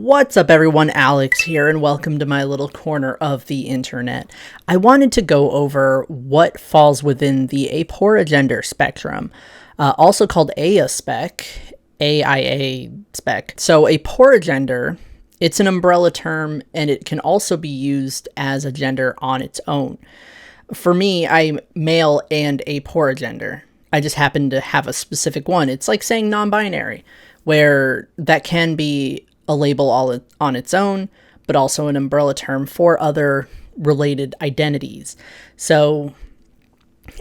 What's up everyone, Alex here, and welcome to my little corner of the internet. I wanted to go over what falls within the Aporagender spectrum, also called AIA spec, AIA spec. So Aporagender, it's an umbrella term, and it can also be used as a gender on its own. For me, I'm male and Aporagender. I just happen to have a specific one. It's like saying non-binary, where that can be a label all on its own, but also an umbrella term for other related identities. So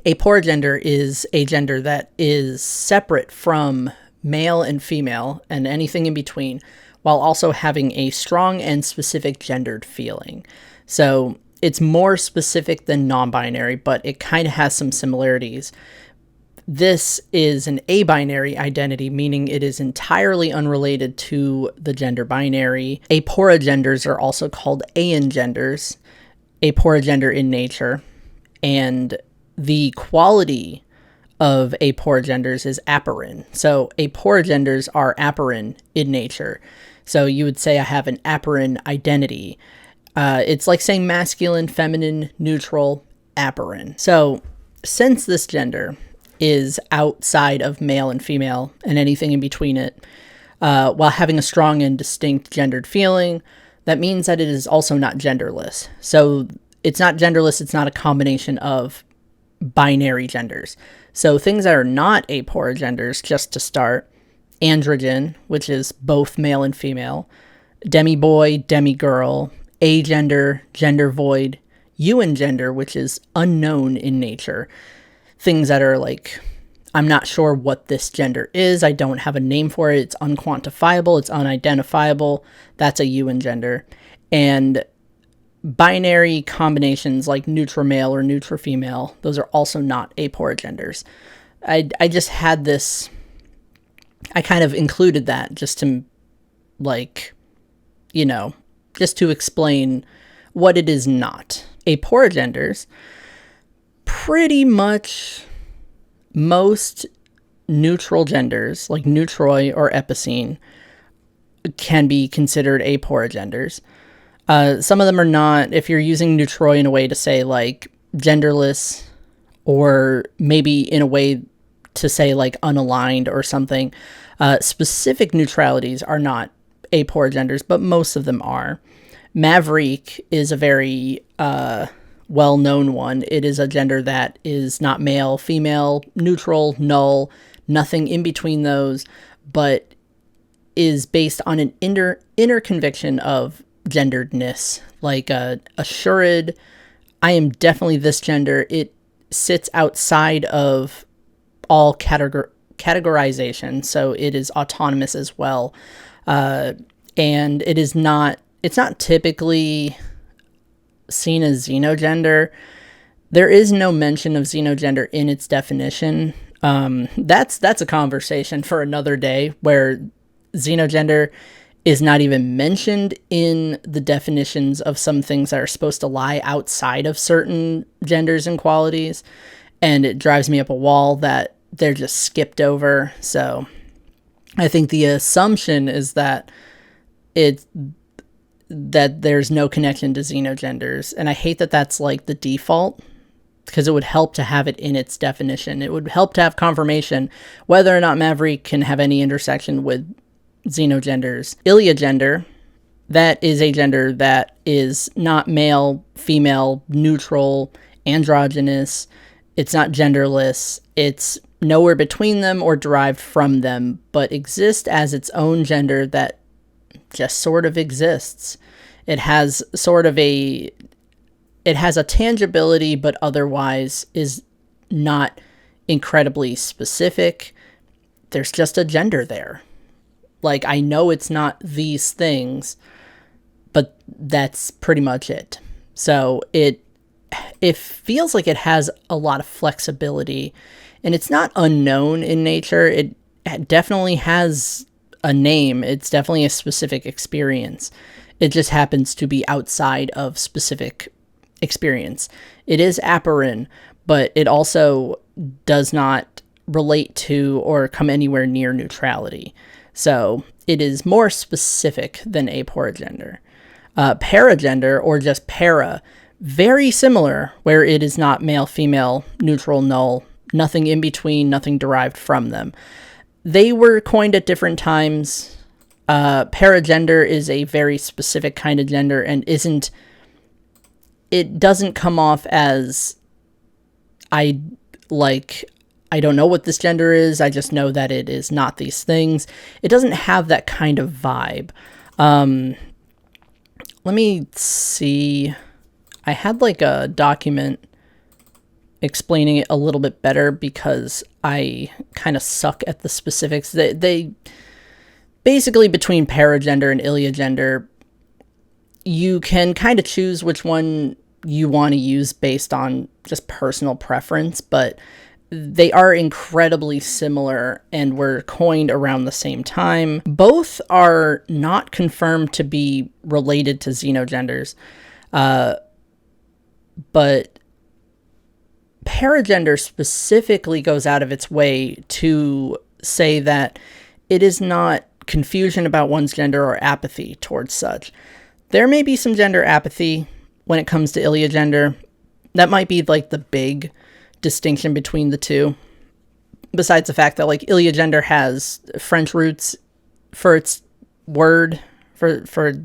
Aporagender is a gender that is separate from male and female and anything in between, while also having a strong and specific gendered feeling. So it's more specific than non-binary, but it kind of has some similarities. This is an abinary identity, meaning it is entirely unrelated to the gender binary. Aporagenders are also called aingenders, aporagender in nature, and the quality of aporagenders is Outherine. So aporagenders are Outherine in nature. So you would say I have an Outherine identity. It's like saying masculine, feminine, neutral, Outherine. So since this gender is outside of male and female and anything in between it, while having a strong and distinct gendered feeling, that means that it is also not genderless. So it's not genderless, it's not a combination of binary genders. So things that are not aporagenders, just to start: androgen, which is both male and female; demi-boy, demi-girl; agender, gender void; euengender, which is unknown in nature. Things that are like, I'm not sure what this gender is, I don't have a name for it, it's unquantifiable, it's unidentifiable, that's a euengender. And binary combinations like neutra-male or neutra-female, those are also not aporagenders. I just had this, I kind of included that just to, like, you know, just to explain what it is not. Aporagenders, pretty much most neutral genders, like neutroi or epicene, can be considered aporagenders. Some of them are not. If you're using neutroi in a way to say like genderless, or maybe in a way to say like unaligned or something, specific neutralities are not aporagenders, but most of them are. Maverick is a very well-known one. It is a gender that is not male, female, neutral, null, nothing in between those, but is based on an inner conviction of genderedness, like assured, I am definitely this gender. It sits outside of all categorization, so it is autonomous as well, and it's not typically seen as xenogender. There is no mention of xenogender in its definition. That's a conversation for another day, where xenogender is not even mentioned in the definitions of some things that are supposed to lie outside of certain genders and qualities, and it drives me up a wall that they're just skipped over. So I think the assumption is that there's no connection to xenogenders. And I hate that that's like the default, because it would help to have it in its definition. It would help to have confirmation whether or not Maverick can have any intersection with xenogenders. Iliogender, that is a gender that is not male, female, neutral, androgynous. It's not genderless. It's nowhere between them or derived from them, but exists as its own gender that just sort of exists. It has a tangibility, but otherwise is not incredibly specific. There's just a gender there. Like, I know it's not these things, but that's pretty much it. So it feels like it has a lot of flexibility, and it's not unknown in nature. It definitely has a name. It's definitely a specific experience. It just happens to be outside of specific experience. It is Outherine, but it also does not relate to or come anywhere near neutrality. So it is more specific than aporagender. Paragender, or just para, very similar, where it is not male, female, neutral, null, nothing in between, nothing derived from them. They were coined at different times. Paragender is a very specific kind of gender and it doesn't come off as I don't know what this gender is, I just know that it is not these things. It doesn't have that kind of vibe. Let me see. I had like a document explaining it a little bit better because I kind of suck at the specifics. They basically, between paragender and iliogender, you can kind of choose which one you want to use based on just personal preference, but they are incredibly similar and were coined around the same time. Both are not confirmed to be related to xenogenders, but paragender specifically goes out of its way to say that it is not confusion about one's gender or apathy towards such. There may be some gender apathy when it comes to iliogender. That might be like the big distinction between the two, besides the fact that like iliogender has French roots for its word, for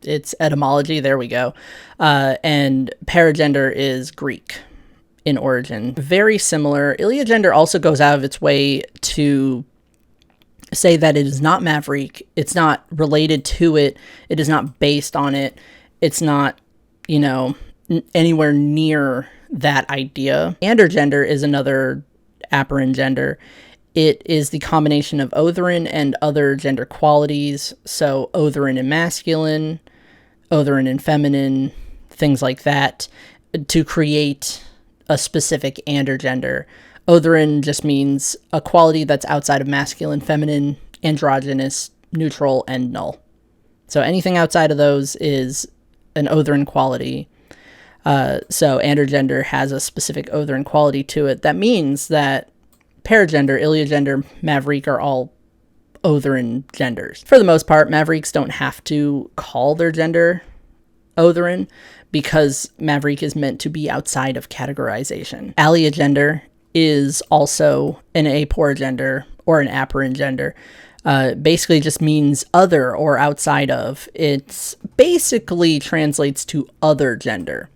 its etymology, there we go, and paragender is Greek in origin. Very similar. Iliogender also goes out of its way to say that it is not maverick, it's not related to it, it is not based on it, it's not, anywhere near that idea. Andergender is another Aporagender gender. It is the combination of Outherine and other gender qualities, so Outherine in masculine, Outherine in feminine, things like that, to create a specific andergender. Outherine just means a quality that's outside of masculine, feminine, androgynous, neutral, and null. So anything outside of those is an Outherine quality. So andergender has a specific Outherine quality to it. That means that paragender, iliogender, maverick are all Outherine genders. For the most part, mavericks don't have to call their gender Outherine because maverick is meant to be outside of categorization. Alliogender is also an aporagender or an aporagender. Basically just means other or outside of. It's basically translates to other gender.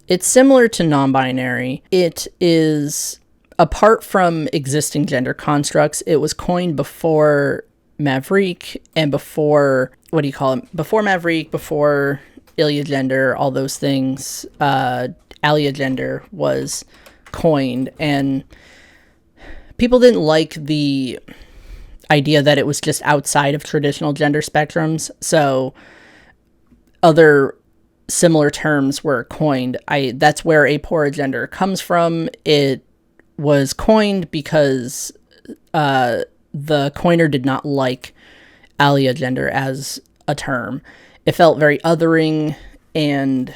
It's similar to non-binary. It is, apart from existing gender constructs, it was coined before maverick and before, before maverick, before iliogender, all those things. Alliogender was coined, and people didn't like the idea that it was just outside of traditional gender spectrums, so other similar terms were coined. That's where aporagender comes from. It was coined because the coiner did not like alliogender as a term. It felt very othering, and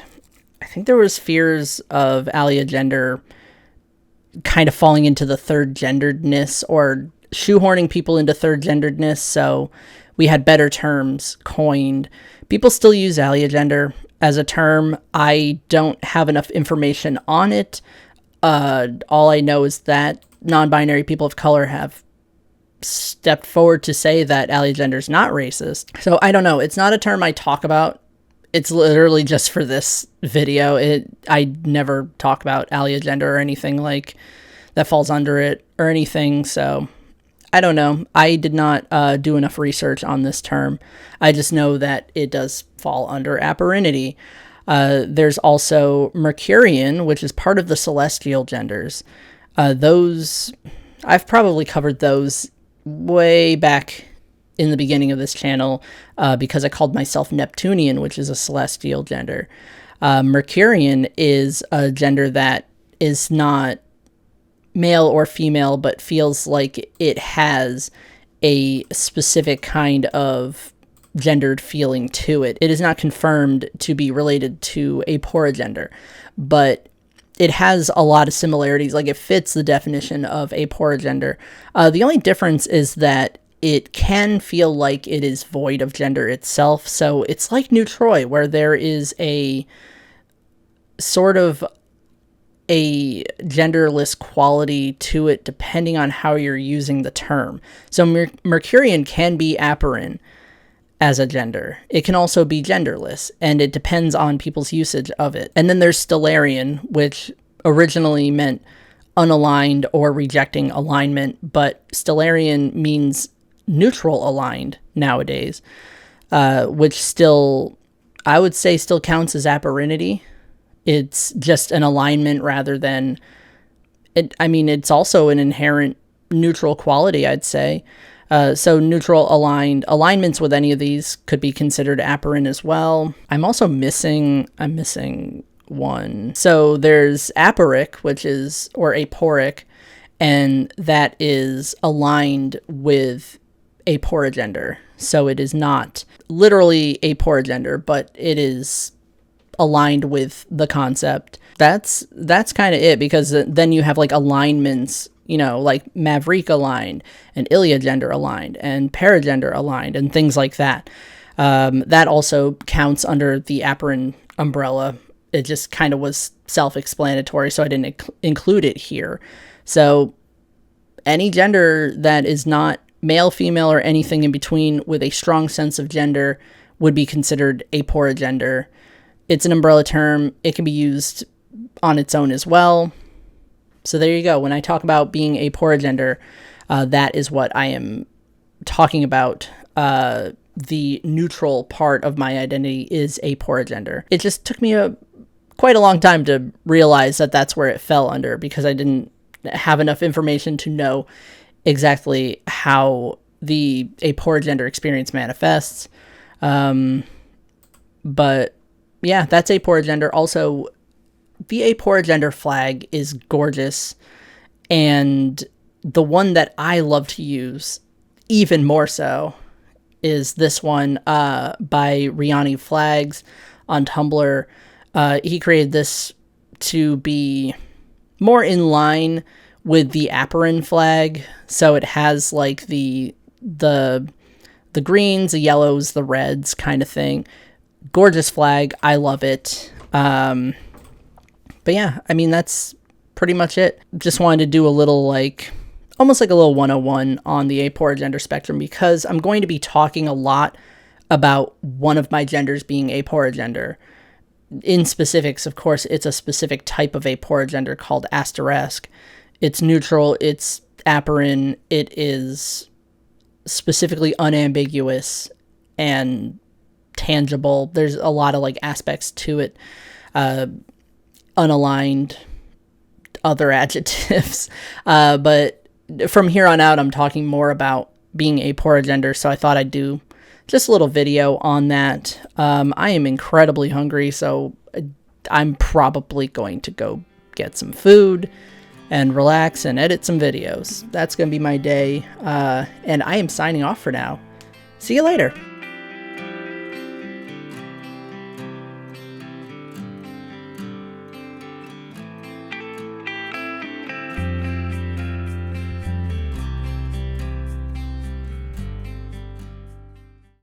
I think there was fears of alliogender kind of falling into the third genderedness or shoehorning people into third genderedness, so we had better terms coined. People still use alliogender as a term. I don't have enough information on it. All I know is that non-binary people of color have stepped forward to say that alliogender is not racist. So I don't know. It's not a term I talk about. It's literally just for this video. I never talk about alliogender or anything like that falls under it or anything. So I don't know. I did not do enough research on this term. I just know that it does fall under aporinity. There's also Mercurian, which is part of the celestial genders. Those, I've probably covered those way back in the beginning of this channel because I called myself Neptunian, which is a celestial gender. Mercurian is a gender that is not male or female, but feels like it has a specific kind of gendered feeling to it. It is not confirmed to be related to aporagender, but it has a lot of similarities. Like, it fits the definition of aporagender. The only difference is that it can feel like it is void of gender itself. So it's like neutroi, where there is a sort of a genderless quality to it depending on how you're using the term. So Mercurian can be Aporagender as a gender. It can also be genderless, and it depends on people's usage of it. And then there's Stellarian, which originally meant unaligned or rejecting alignment, but Stellarian means neutral aligned nowadays, which still, I would say, still counts as aporinity. It's just an alignment rather than it. I mean, it's also an inherent neutral quality, I'd say. So neutral aligned alignments with any of these could be considered aporine as well. I'm missing one. So there's aporic, which is, or aporic, and that is aligned with aporagender. So it is not literally aporagender, but it is aligned with the concept. That's kind of it, because then you have like alignments, you know, like Maverick aligned and Iliagender aligned and Paragender aligned and things like that. That also counts under the Aporine umbrella. It just kind of was self-explanatory, so I didn't include it here. So any gender that is not male, female, or anything in between with a strong sense of gender would be considered aporagender. It's an umbrella term. It can be used on its own as well. So there you go. When I talk about being aporagender, that is what I am talking about. The neutral part of my identity is aporagender. It just took me quite a long time to realize that that's where it fell under, because I didn't have enough information to know exactly how the aporagender experience manifests. But yeah, that's aporagender. Also, the aporagender flag is gorgeous, and the one that I love to use even more so is this one by Riani Flags on Tumblr. He created this to be more in line with the Aporine flag, so it has like the greens, the yellows, the reds kind of thing. Gorgeous flag. I love it. But yeah, I mean, that's pretty much it. Just wanted to do a little, like, almost like a little 101 on the Aporagender spectrum, because I'm going to be talking a lot about one of my genders being aporagender. In specifics, of course, it's a specific type of aporagender called asterisk. It's neutral, it's aporine, it is specifically unambiguous and tangible. There's a lot of like aspects to it. Unaligned, other adjectives. But from here on out, I'm talking more about being aporagender, so I thought I'd do just a little video on that. I am incredibly hungry, so I'm probably going to go get some food and relax and edit some videos. That's going to be my day, and I am signing off for now. See you later.